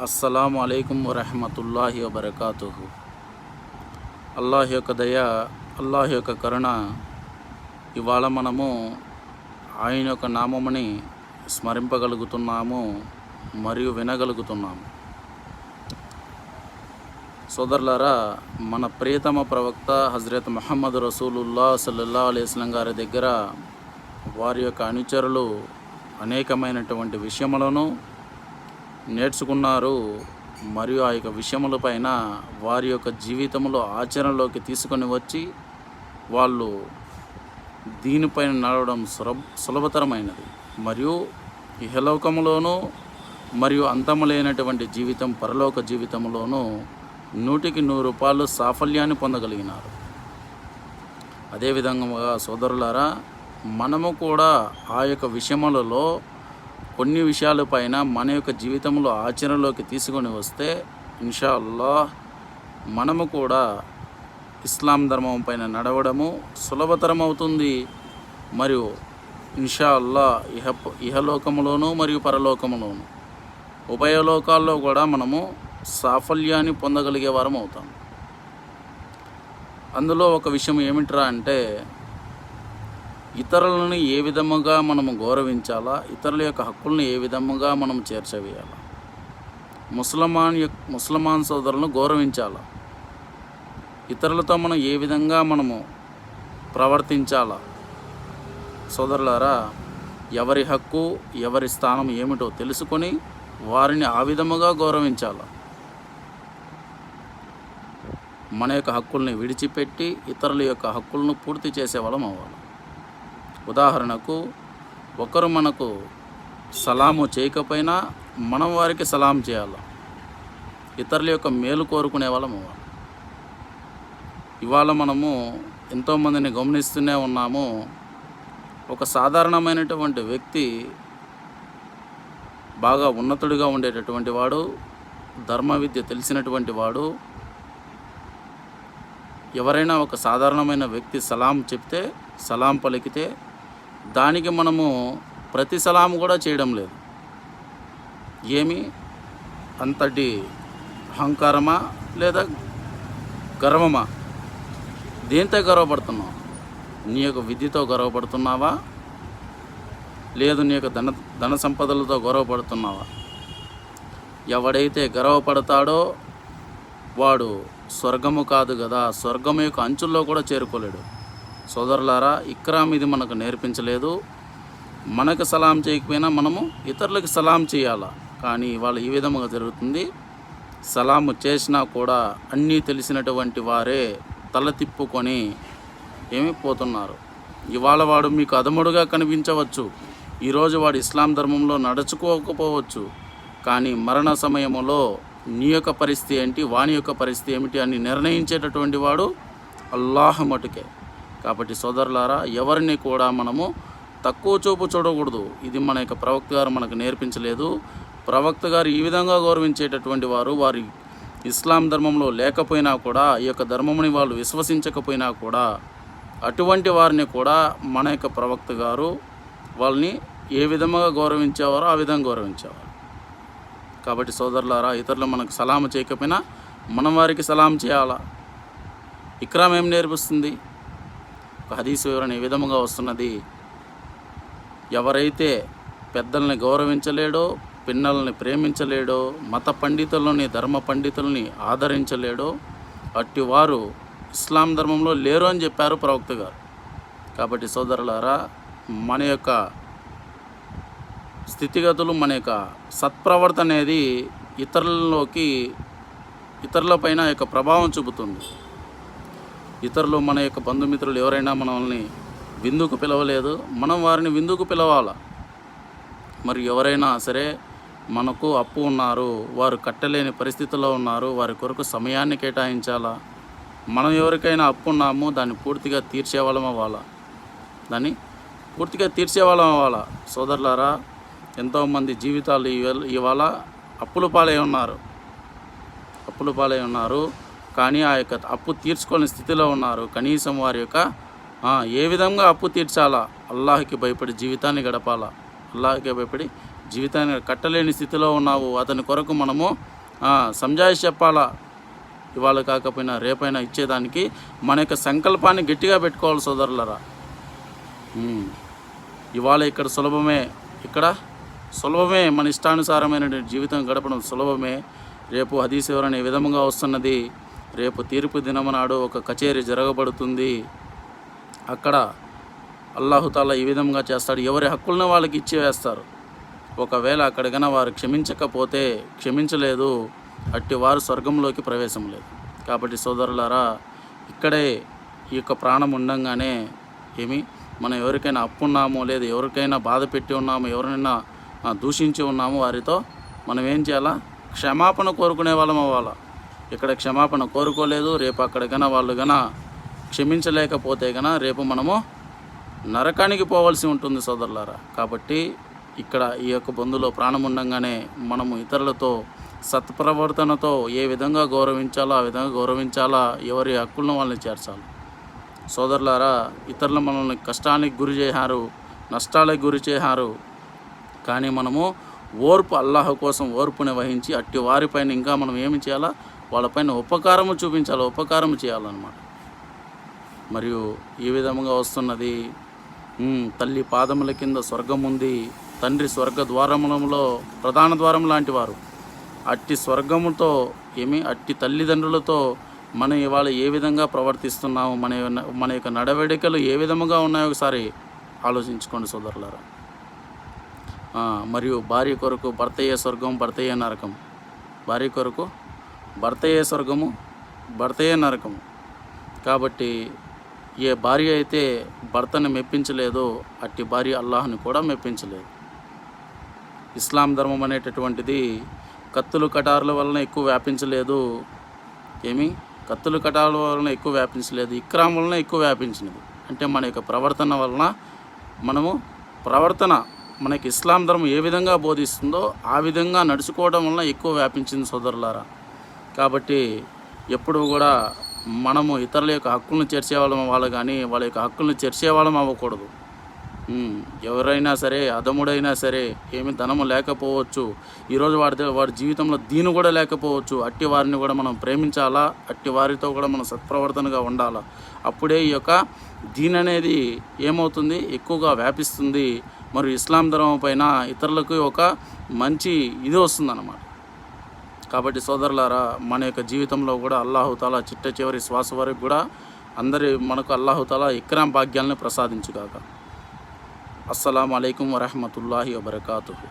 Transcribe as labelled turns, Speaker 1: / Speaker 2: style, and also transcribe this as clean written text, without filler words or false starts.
Speaker 1: అస్సలాము అలైకుం వరహమతుల్లాహి వబర్కాతుహు. అల్లాహ్ యొక్క దయ, అల్లాహ్ యొక్క కరుణ. ఇవాళ మనము ఆయన యొక్క నామముని స్మరింపగలుగుతున్నాము మరియు వినగలుగుతున్నాము. సోదరులారా, మన ప్రియతమ ప్రవక్త హజరత్ ముహమ్మద్ రసూలుల్లాహ్ సల్లల్లాహు అలైహి వసల్లం గారి దగ్గర వారి యొక్క అనుచరులు అనేకమైనటువంటి విషయములను నేర్చుకున్నారు మరియు ఆ యొక్క విషయములపైన వారి యొక్క జీవితంలో ఆచరణలోకి తీసుకొని వచ్చి వాళ్ళు దీనిపైన నడవడం సులభతరమైనది మరియు ఇహలోకములోనూ మరియు అంతములేనటువంటి జీవితం పరలోక జీవితంలోనూ 100% సాఫల్యాన్ని పొందగలిగినారు. అదేవిధంగా సోదరులారా, మనము కూడా ఆ యొక్క విషయములలో కొన్ని విషయాలపైన మన యొక్క జీవితంలో ఆచరణలోకి తీసుకొని వస్తే ఇన్షా అల్లాహ్ మనము కూడా ఇస్లాం ధర్మం పైన నడవడము సులభతరం అవుతుంది. మరియు ఇన్షా అల్లాహ్ ఇహలోకములోను మరియు పరలోకములోను ఉభయలోకాల్లో కూడా మనము సాఫల్యాన్ని పొందగలిగే వారం అవుతాం. అందులో ఒక విషయం ఏమిట్రా అంటే, ఇతరులను ఏ విధముగా మనము గౌరవించాలా, ఇతరుల యొక్క హక్కులను ఏ విధముగా మనం చేర్చవేయాలా, ముస్లిమాన్ సోదరులను గౌరవించాలా, ఇతరులతో మనం ఏ విధంగా మనము ప్రవర్తించాలా. సోదరులారా, ఎవరి హక్కు ఎవరి స్థానం ఏమిటో తెలుసుకొని వారిని ఆ విధముగా గౌరవించాలా. మన యొక్క హక్కుల్ని విడిచిపెట్టి ఇతరుల యొక్క హక్కులను పూర్తి చేసేవాళ్ళం అవ్వాలి. ఉదాహరణకు, ఒకరు మనకు సలాము చేయకపోయినా మనం వారికి సలాం చేయాలి. ఇతరుల యొక్క మేలు కోరుకునే వాళ్ళం అవ్వాలి. ఇవాళ మనము ఎంతోమందిని గమనిస్తూనే ఉన్నాము. ఒక సాధారణమైనటువంటి వ్యక్తి, బాగా ఉన్నతుడిగా ఉండేటటువంటి వాడు, ధర్మ విద్య తెలిసినటువంటి వాడు, ఎవరైనా ఒక సాధారణమైన వ్యక్తి సలాం చెప్తే, సలాం పలికితే దానికి మనము ప్రతి సలాం కూడా చేయడం లేదు. ఏమి అంతటి అహంకారమా లేదా గర్వమా? దేంతో గర్వపడుతున్నావు? నీ యొక్క విద్యతో గర్వపడుతున్నావా, లేదు నీ యొక్క ధన సంపదలతో గర్వపడుతున్నావా? ఎవడైతే గర్వపడతాడో వాడు స్వర్గము కాదు కదా, స్వర్గము యొక్క అంచుల్లో కూడా చేరుకోలేడు. సోదరులారా, ఇక్రామ్ ఇది మనకు నేర్పించలేదు. మనకు సలాం చేయకపోయినా మనము ఇతరులకు సలాం చేయాలా. కానీ ఇవాళ ఈ విధముగా జరుగుతుంది. సలాము చేసినా కూడా అన్నీ తెలిసినటువంటి వారే తల తిప్పుకొని పోతున్నారు. ఇవాళ వాడు మీకు అదముడుగా కనిపించవచ్చు, ఈరోజు వాడు ఇస్లాం ధర్మంలో నడుచుకోకపోవచ్చు, కానీ మరణ సమయంలో నీ యొక్క పరిస్థితి ఏంటి, వాని యొక్క పరిస్థితి ఏమిటి అని నిర్ణయించేటటువంటి వాడు అల్లాహ్ మటుకే. కాబట్టి సోదరులారా, ఎవరిని కూడా మనము తక్కువ చూపు చూడకూడదు. ఇది మన యొక్క ప్రవక్త గారు మనకు నేర్పించలేదు. ప్రవక్త గారు ఈ విధంగా గౌరవించేటటువంటి వారు, వారి ఇస్లాం ధర్మంలో లేకపోయినా కూడా, ఈ యొక్క ధర్మముని వాళ్ళు విశ్వసించకపోయినా కూడా, అటువంటి వారిని కూడా మన యొక్క ప్రవక్త గారు వాళ్ళని ఏ విధంగా గౌరవించేవారో ఆ విధంగా గౌరవించేవారు. కాబట్టి సోదరులారా, ఇతరులు మనకు సలాం చేయకపోయినా మనం వారికి సలాం చేయాలా. ఇక్రామ్ ఏం నేర్పిస్తుంది? ఒక హదీసు వివరణ ఈ విధముగా వస్తున్నది. ఎవరైతే పెద్దల్ని గౌరవించలేడో, పిన్నల్ని ప్రేమించలేడో, మత పండితులని ధర్మ పండితులని ఆదరించలేడో అట్టి వారు ఇస్లాం ధర్మంలో లేరు అని చెప్పారు ప్రవక్త గారు. కాబట్టి సోదరులారా, మన యొక్క స్థితిగతులు, మన యొక్క సత్ప్రవర్తన అనేది ఇతరులపైన యొక్క ప్రభావం చూపుతుంది. ఇతరులు, మన యొక్క బంధుమిత్రులు ఎవరైనా మనల్ని విందుకు పిలవలేదు, మనం వారిని విందుకు పిలవాలా. మరి ఎవరైనా సరే మనకు అప్పు ఉన్నారు, వారు కట్టలేని పరిస్థితుల్లో ఉన్నారు, వారి కొరకు సమయాన్ని కేటాయించాలా. మనం ఎవరికైనా అప్పు ఉన్నాము, దాన్ని పూర్తిగా తీర్చేవాళ్ళం అవ్వాలా. సోదరులారా, ఎంతోమంది జీవితాలు ఇవాళ అప్పుల పాలై ఉన్నారు. కానీ ఆ యొక్క అప్పు తీర్చుకోని స్థితిలో ఉన్నారు. కనీసం వారి యొక్క ఏ విధంగా అప్పు తీర్చాలా, అల్లాహ్కి భయపడి జీవితాన్ని గడపాలా, అల్లాహ్కి భయపడి జీవితాన్ని కట్టలేని స్థితిలో ఉన్నావు, అతని కొరకు మనము సంజాయిషి చెప్పాలా. ఇవాళ కాకపోయినా రేపైనా ఇచ్చేదానికి మన యొక్క సంకల్పాన్ని గట్టిగా పెట్టుకోవాలి సోదరులరా. ఇవాళ ఇక్కడ సులభమే, మన ఇష్టానుసారమైన జీవితం గడపడం సులభమే. రేపు హదీస్ వివరణ ఈ విధముగా వస్తున్నది. రేపు తీర్పు దినము ఒక కచేరీ జరగబడుతుంది. అక్కడ అల్లాహుతాలా ఈ విధంగా చేస్తాడు, ఎవరి హక్కులను వాళ్ళకి ఇచ్చివేస్తారు. ఒకవేళ అక్కడ కన్నా వారు క్షమించలేదు, అట్టి వారు స్వర్గంలోకి ప్రవేశం లేదు. కాబట్టి సోదరులారా, ఇక్కడే ఈ యొక్క ప్రాణం ఉండంగానే మనం ఎవరికైనా అప్పున్నామో, లేదా ఎవరికైనా బాధ పెట్టి ఉన్నామో, ఎవరినైనా దూషించి ఉన్నామో, వారితో మనం ఏం చేయాలా? క్షమాపణ కోరుకునే వాళ్ళం అవ్వాలా. ఇక్కడ క్షమాపణ కోరుకోలేదు, రేపు అక్కడికైనా వాళ్ళు క్షమించలేకపోతే రేపు మనము నరకానికి పోవాల్సి ఉంటుంది సోదరులారా. కాబట్టి ఇక్కడ ఈ యొక్క బంధులో ప్రాణం ఉండంగానే మనము ఇతరులతో సత్ప్రవర్తనతో ఏ విధంగా గౌరవించాలో ఆ విధంగా గౌరవించాలా, ఎవరి హక్కులను వాళ్ళని చేర్చాలి. సోదరులారా, ఇతరులు మనల్ని కష్టానికి గురి చేశారు, నష్టాలకు గురి చేశారు, కానీ మనము అల్లాహ్ కోసం ఓర్పుని వహించి అట్టి వారిపైన ఇంకా మనం ఏమి చేయాలా? వాళ్ళపైన ఉపకారము చూపించాలి, ఉపకారం చేయాలన్నమాట. మరియు ఈ విధంగా వస్తున్నది, తల్లి పాదముల కింద స్వర్గం ఉంది, తండ్రి స్వర్గ ద్వారములలో ప్రధాన ద్వారం లాంటి వారు. అట్టి స్వర్గముతో అట్టి తల్లిదండ్రులతో మనం ఇవాళ ఏ విధంగా ప్రవర్తిస్తున్నాము, మన యొక్క నడవడికలు ఏ విధముగా ఉన్నాయో ఒకసారి ఆలోచించుకోండి సోదరులారా. మరియు భార్య కొరకు భర్తయ్యే స్వర్గం, భర్తయ్యే నరకం. భార్య కొరకు భర్తయ్యే స్వర్గము, భర్తయ్యే నరకము. కాబట్టి ఏ భార్య అయితే భర్తను మెప్పించలేదో అట్టి భార్య అల్లాహ్ని కూడా మెప్పించలేదు. ఇస్లాం ధర్మం అనేటటువంటిది కత్తులు కటారుల వలన ఎక్కువ వ్యాపించలేదు. కత్తులు కటారుల వలన ఎక్కువ వ్యాపించలేదు, ఇక్రామ్ వలన ఎక్కువ వ్యాపించినది. అంటే మన యొక్క ప్రవర్తన వలన, మనకి ఇస్లాం ధర్మం ఏ విధంగా బోధిస్తుందో ఆ విధంగా నడుచుకోవడం వలన ఎక్కువ వ్యాపించింది సోదరులారా. కాబట్టి ఎప్పుడు కూడా మనము ఇతరుల యొక్క హక్కులను చేర్చేవాళ్ళం అవ్వాలి, కానీ వాళ్ళ యొక్క హక్కులను చేర్చేవాళ్ళం అవ్వకూడదు. ఎవరైనా సరే, అధముడైనా సరే, ధనము లేకపోవచ్చు, ఈరోజు వాడి జీవితంలో దీని కూడా లేకపోవచ్చు, అట్టి వారిని కూడా మనం ప్రేమించాలా, అట్టి వారితో కూడా మనం సత్ప్రవర్తనగా ఉండాలా. అప్పుడే ఈ యొక్క దీన్ అనేది ఏమవుతుంది? ఎక్కువగా వ్యాపిస్తుంది. మరియు ఇస్లాం ధర్మం పైన ఇతరులకు ఒక మంచి ఇది వస్తుందన్నమాట. కాబట్టి సోదరులారా, మన యొక్క జీవితంలో కూడా అల్లాహుతాలా చిట్ట చివరి శ్వాస వరకు కూడా మనకు అల్లాహుతాలా ఇక్రామ్ భాగ్యాలను ప్రసాదించుగాక. అస్సలాము అలైకుం వరహ్మతుల్లాహి వబరకాతుహు.